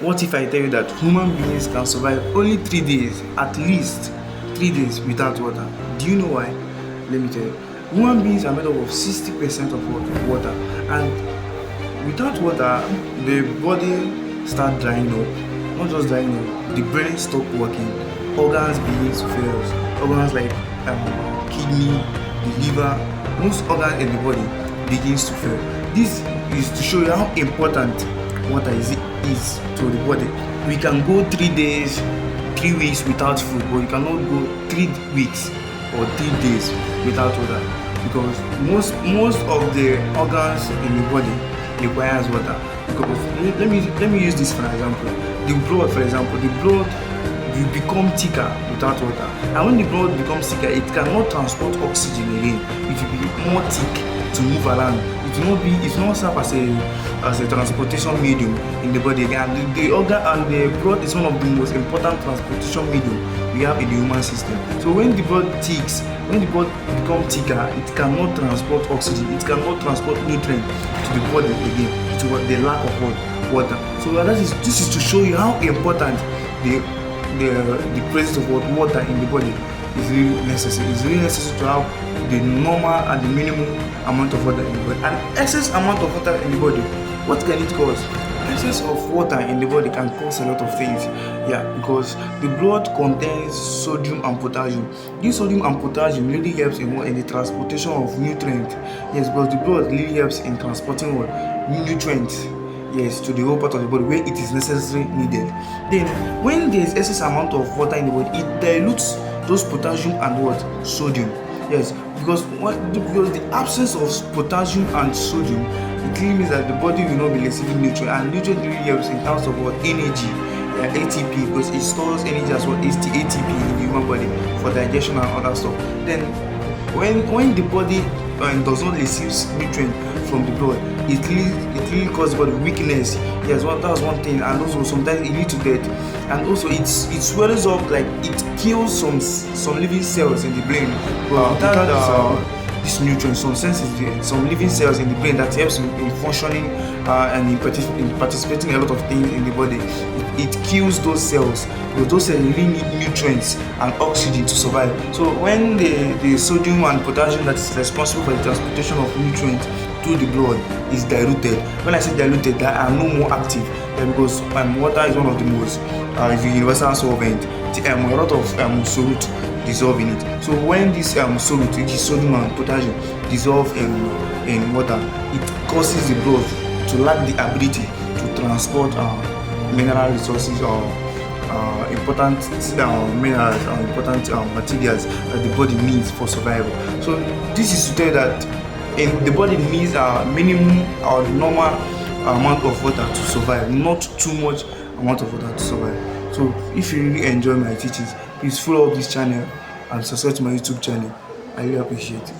What if I tell you that human beings can survive only 3 days, at least 3 days without water? Do you know why? Let me tell you. Human beings are made up of 60% of water, and without water, the body start drying up. Not just drying up, the brain stop working, organs begin to fail. Organs like kidney, the liver, most organs in the body begins to fail. This is to show you how important water is to the body. We can go 3 days, 3 weeks without food, but you cannot go 3 weeks or 3 days without water, because most of the organs in the body requires water. Because let me use this for an example. The blood, for example, the blood will become thicker without water, and when the blood becomes thicker, it cannot transport oxygen again. It will be more thick to move around. It will not serve as a transportation medium in the body again. And the organ and the blood is one of the most important transportation medium we have in the human system. So when the blood thicks, when the blood becomes thicker, it cannot transport oxygen, it cannot transport nutrients to the body again, to the lack of water. So this is to show you how important the presence of water in the body is really necessary. It's really necessary to have the normal and the minimum amount of water in the body. An excess amount of water in the body, what can it cause? Excess of water in the body can cause a lot of things. Because the blood contains sodium and potassium. This sodium and potassium really helps in the transportation of nutrients. Yes, because the blood really helps in transporting nutrients. Yes, to the whole part of the body where it is necessarily needed. Then, when there is excess amount of water in the body, it dilutes those potassium and sodium. Yes, because the absence of potassium and sodium, it really means that the body will not be receiving nutrient, and nutrient really helps in terms of energy, ATP, because it stores energy as well as the ATP in the human body for digestion and other stuff. Then when the body does not receive nutrient from the blood, it really causes body weakness. Yes, that's one thing. And also sometimes it leads to death, and also it swells up, like it kills some living cells in the brain. But without this nutrient, some living cells in the brain that helps in functioning and in participating in a lot of things in the body, it kills those cells, because those cells really need nutrients and oxygen to survive. So when the sodium and potassium that is responsible for the transportation of nutrients through the blood is diluted. When I say diluted, they are no more active, because water is one of the most universal solvent. A lot of solute dissolve in it. So when this solute, which is sodium and potassium, dissolve in water, it causes the blood to lack the ability to transport mineral resources or important minerals or important materials that the body needs for survival. So this is to tell you that the body needs a minimum or normal amount of water to survive, not too much amount of water to survive. So if you really enjoy my teachings, please follow up this channel and subscribe to my YouTube channel. I really appreciate it.